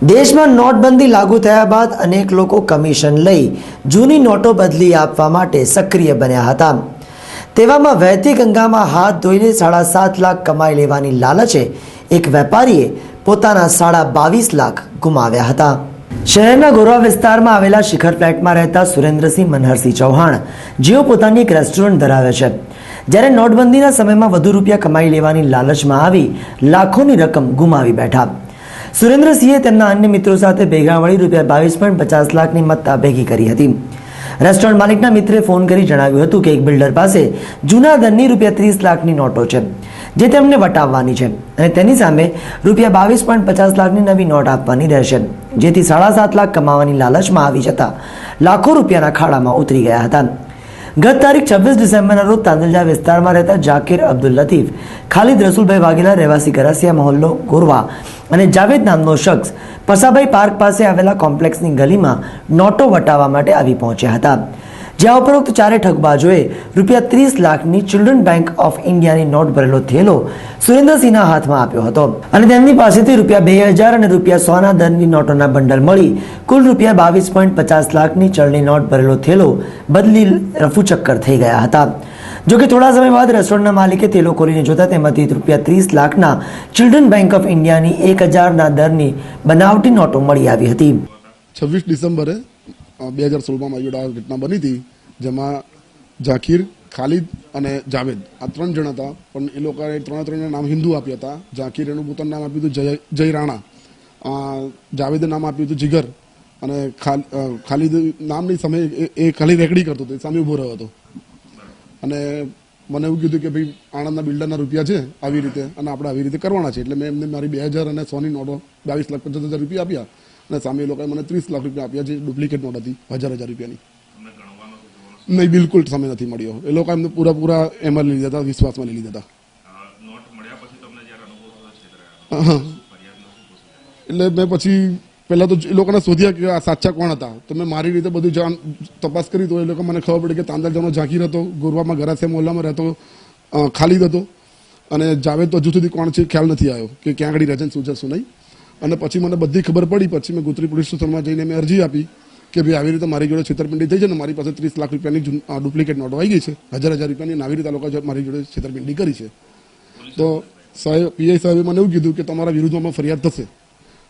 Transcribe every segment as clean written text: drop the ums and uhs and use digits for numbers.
દેશમાં નોટબંધી લાગુ થયા બાદ અનેક લોકો કમિશન લઈ જૂની નોટો બદલી આપવા માટે સક્રિય બન્યા હતા। તેવામાં વહેતી ગંગામાં હાથ ધોઈને 7.5 લાખ કમાઈ લેવાની લાલચે એક વેપારીએ પોતાના 22.5 લાખ ગુમાવ્યા હતા। શહેરના ગોરવા વિસ્તારમાં આવેલા શિખર ફ્લેટમાં રહેતા સુરેન્દ્રસિંહ મનહરસિંહ ચૌહાણ, જેઓ પોતાની એક રેસ્ટોરન્ટ ધરાવે છે, જ્યારે નોટબંધીના સમયમાં વધુ રૂપિયા કમાઈ લેવાની લાલચમાં આવી લાખોની રકમ ગુમાવી બેઠા। સુરેન્દ્રસિંહે તેમના અન્ય મિત્રો સાથે ભેગા મળી રૂપિયા 22.50 લાખની મત્તા ભેગી કરી હતી। રેસ્ટોરન્ટ માલિકના મિત્રે ફોન કરી જણાવ્યું હતું કે એક બિલ્ડર પાસે જૂના દરની રૂપિયા 30 લાખની નોટો છે, જે તેમને વટાવવાની છે અને તેની સામે રૂપિયા 22.50 લાખની નવી નોટ આપવાની રહેશે, જેથી 7.5 લાખ કમાવાની લાલચમાં આવી જતા લાખો રૂપિયાના ખાડામાં ઉતરી ગયા હતા। ગત તારીખ 26 ડિસેમ્બરના રોજ તાંદલજા વિસ્તારમાં રહેતા જાકીર અબ્દુલ લતીફ, ખાલિદ રસુલભાઈ વાઘેલા રહેવાસી ગરાસિયા મહોલ્લો ગોરવા અને જાવેદ નામનો શખ્સ પસાભાઈ પાર્ક પાસે આવેલા કોમ્પ્લેક્સની ગલીમાં નોટો વટાવવા માટે આવી પહોંચ્યા હતા, જ્યાં ઉપરોક્ત ચારે ઠગબાજોએ રૂપિયા 30 લાખની ચિલ્ડ્રન બેંક ઓફ ઇન્ડિયાની નોટ ભરેલો થેલો સુરેન્દ્રસિંહના હાથમાં આપ્યો હતો અને તેમની પાસેથી રૂપિયા 2000 અને રૂપિયા 100ના દરની નોટોના બંડલ મળી કુલ રૂપિયા 22.50 લાખની ચલણી નોટ ભરેલો થેલો બદલી રફુચક્કર થઈ ગયા હતા। જોકે થોડા સમય બાદ રેસ્ટોરન્ટના માલિકે થેલો ખોલીને જોતા તેમાંથી રૂપિયા 30 લાખના ચિલ્ડ્રન બેંક ઓફ ઇન્ડિયાની 1000ના દરની બનાવટી નોટો મળી આવી હતી। 26 ડિસેમ્બરે 2016માં આ ઘટના બની હતી, જેમાં જાકીર, ખાલિદ અને જાવેદ આ 3 જણા હતા, પણ એ લોકોએ ત્રણેના નામ હિન્દુ આપ્યા હતા। જાકીર એનું પોતાનું નામ આપ્યું હતું જય રાણા, જાવેદે નામ આપ્યું હતું જીગર અને ખાલિદ નામની સામે એ ખાલી રેકડી કરતો હતો, સામે ઉભો રહ્યો હતો અને મને એવું કીધું કે ભાઈ આણંદના બિલ્ડરના રૂપિયા છે આવી રીતે અને આપણે આવી રીતે કરવાના છે, એટલે મેં એમને મારી 2000 અને 100ની નોટો 22,50,000 રૂપિયા આપ્યા અને સામે એ લોકોએ મને 30 લાખ રૂપિયા આપ્યા, જે ડુપ્લિકેટ નોટ હતી 1000 રૂપિયાની। નહીં, બિલકુલ સમય નથી મળ્યો, એ લોકો એમને પૂરા એમાં લઈ લીધા હતા, વિશ્વાસમાં લઈ લીધા હતા। એટલે મેં પછી પહેલાં તો એ લોકોને શોધ્યા કે આ સાચા કોણ હતા, તો મેં મારી રીતે બધું તપાસ કરી, તો એ લોકો મને ખબર પડી કે તાંદલજાનો જાકીર હતો, ગોરવામાં ગરાસિયા મોહલ્લામાં રહેતો ખાલિદ હતો અને જાવેદ તો હજુ સુધી કોણ છે ખ્યાલ નથી આવ્યો કે ક્યાં આગળ રહે છે શું છે શું નહીં। અને પછી મને બધી ખબર પડી, પછી મેં ગોત્રી પોલીસ સ્ટેશનમાં જઈને મેં અરજી આપી કે ભાઈ આવી રીતે મારી જોડે છેતરપિંડી થઈ છે ને મારી પાસે 30 લાખ રૂપિયાની ડુપ્લિકેટ નોટો આવી ગઈ છે, 1000 રૂપિયાની, આવી રીતે લોકો મારી જોડે છેતરપિંડી કરી છે। તો પીઆઈ સાહેબે મને એવું કીધું કે તમારા વિરુદ્ધમાં ફરિયાદ થશે,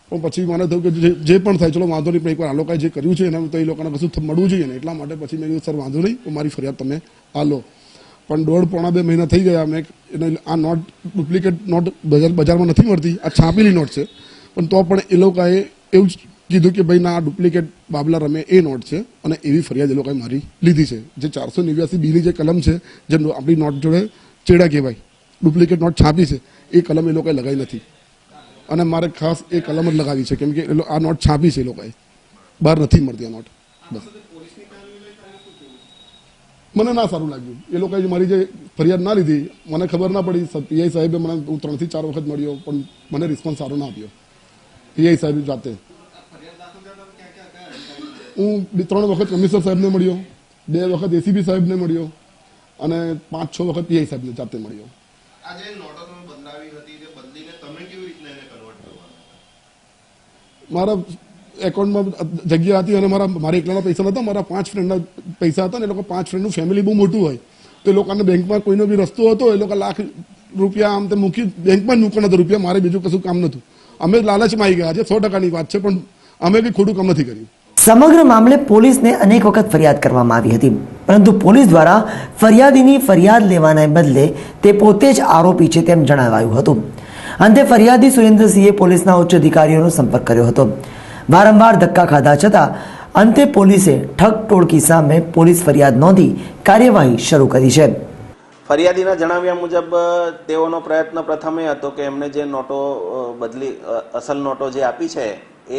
પણ પછી મને થયું કે જે પણ થાય ચલો વાંધો નહીં, પણ એકવાર આ લોકોએ જે કર્યું છે એના તો એ લોકોને કશું મળવું જોઈએ ને, એટલા માટે પછી મેં કીધું સર વાંધો નહીં, તો મારી ફરિયાદ તમે આ લો। પણ 1.5-2 મહિના થઈ ગયા, મેં આ નોટ ડુપ્લિકેટ નોટ બજારમાં નથી મળતી, આ છાપેલી નોટ છે, પણ તો પણ એ લોકોએ એવું જ કીધું કે ભાઈ ના આ ડુપ્લિકેટ બાબલા રમે એ નોટ છે અને એવી ફરિયાદ એ લોકોએ મારી લીધી છે। જે 489 જે કલમ છે, જે આપણી નોટ જોડે ચેડા કહેવાય, ડુપ્લિકેટ નોટ છાપી છે, એ કલમ એ લોકોએ લગાવી નથી અને મારે ખાસ એ કલમ જ લગાવી છે, કેમ કે આ નોટ છાપી છે એ લોકોએ, બહાર નથી મળતી આ નોટ। બસ મને ના સારું લાગ્યું, એ લોકોએ મારી જે ફરિયાદ ના લીધી, મને ખબર ના પડી, પીઆઈ સાહેબે મને 3 થી 4 વખત મળ્યો પણ મને રિસ્પોન્સ સારો ના આપ્યો। પીઆઈ સાહેબ જાતે હું 3 વખત કમિશનર સાહેબને મળ્યો, 2 વખત એસીબી સાહેબને મળ્યો અને 5-6 વખત પીઆઈ સાહેબને જાતે મળ્યો। મારા એકાઉન્ટમાં જગ્યા હતી અને મારા એકલાના પૈસા નહોતા, મારા 5 ફ્રેન્ડના પૈસા હતા ને, એ લોકો 5 ફ્રેન્ડનું ફેમિલી બહુ મોટું હોય, તો એ લોકોને બેંકમાં કોઈનો બી રસ્તો હતો, એ લોકો લાખ રૂપિયા આમ તે મૂકી બેંકમાં જ મૂકવાના હતા રૂપિયા, મારે બીજું કશું કામ નહોતું, અમે લાલચમાં આવી ગયા છે, 100%ની વાત છે, પણ અમે કંઈ ખોટું કામ નથી કર્યું। સમગ્ર મામલે પોલીસને અનેક વખત ફરિયાદ કરવામાં આવી હતી, પરંતુ પોલીસ દ્વારા ફરિયાદીની ફરિયાદ લેવાના બદલે તે પોતે જ આરોપી છે તેમ જણાવાયું હતું। અંતે ફરિયાદી સુરેન્દ્રસિંહે પોલીસના ઉચ્ચ અધિકારીઓનો સંપર્ક કર્યો હતો। વારંવાર ધક્કા ખાધા છતાં અંતે પોલીસે ઠગ ટોળકી સામે પોલીસ ફરિયાદ નોંધી કાર્યવાહી શરૂ કરી છે। ફરિયાદીના જણાવ્યા મુજબ તેઓનો પ્રયત્ન પ્રથમે હતો કે એમને જે નોટો બદલી અસલ નોટો જે આપી છે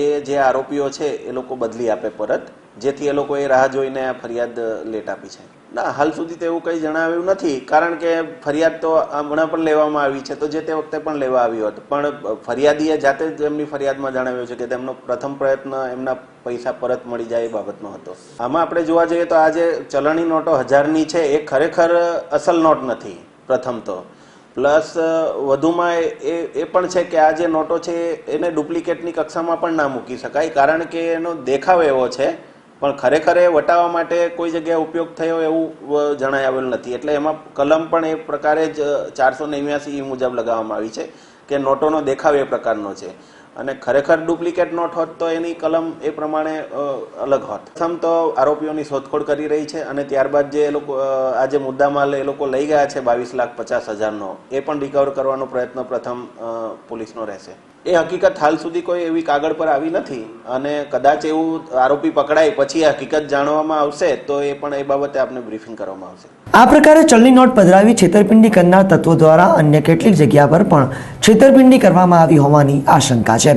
એ જે આરોપીઓ છે એ લોકો બદલી આપે પરત, જેથી એ લોકોએ રાહ જોઈને આ ફરિયાદ લેટ આપી છે। ના, હાલ સુધી તો એવું કંઈ જણાવ્યું નથી, કારણ કે ફરિયાદ તો હમણાં પણ લેવામાં આવી છે, તો જે તે વખતે પણ લેવા આવ્યો હતો, પણ ફરિયાદીએ જાતે જ એમની ફરિયાદમાં જણાવ્યું છે કે તેમનો પ્રથમ પ્રયત્ન એમના પૈસા પરત મળી જાય એ બાબતનો હતો। આમાં આપણે જોવા જઈએ તો આ જે ચલણી નોટો 1000ની છે એ ખરેખર અસલ નોટ નથી પ્રથમ તો, પ્લસ વધુમાં એ પણ છે કે આ જે નોટો છે એને ડુપ્લિકેટની કક્ષામાં પણ ના મૂકી શકાય, કારણ કે એનો દેખાવ એવો છે પણ ખરેખર એ વટાવવા માટે કોઈ જગ્યાએ ઉપયોગ થયો એવું જણાઈ આવેલ નથી. એટલે એમાં કલમ પણ એ પ્રકારે જ 489 મુજબ લગાવવામાં આવી છે કે નોટોનો દેખાવ એ પ્રકારનો છે, અને ખરેખર ડુપ્લિકેટ નોટ હોત તો એની કલમ એ પ્રમાણે અલગ હોત. પ્રથમ તો આરોપીઓની શોધખોળ કરી રહી છે અને ત્યારબાદ જે એ લોકો આ જે મુદ્દામાલ એ લોકો લઈ ગયા છે 22,50,000નો, એ પણ રિકવર કરવાનો પ્રયત્ન પ્રથમ પોલીસનો રહેશે. એ હકીકત હાલ સુધી કોઈ એવી કાગળ પર આવી નથી, અને કદાચ એવું આરોપી પકડાય પછી આ હકીકત જાણવામાં આવશે તો એ પણ એ બાબતે આપને બ્રીફિંગ કરવામાં આવશે. આ પ્રકારે ચલણી નોટ પધરાવી છેતરપિંડી કરનાર તત્વો દ્વારા અન્ય કેટલીક જગ્યા પર પણ છેતરપિંડી કરવામાં આવી હોવાની આશંકા છે,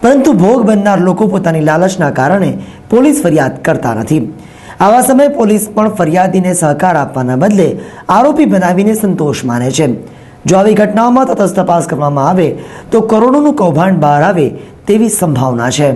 પરંતુ ભોગ બનનાર લોકો પોતાની લાલચના કારણે પોલીસ ફરિયાદ કરતા નથી. આવા સમયે પોલીસ પણ ફરિયાદીને સહકાર આપવાના બદલે આરોપી બનાવીને સંતોષ માને છે. જો આવી ઘટનાઓમાં તટસ્થ તપાસ કરવામાં આવે તો કરોડોનું કૌભાંડ બહાર આવે તેવી સંભાવના છે.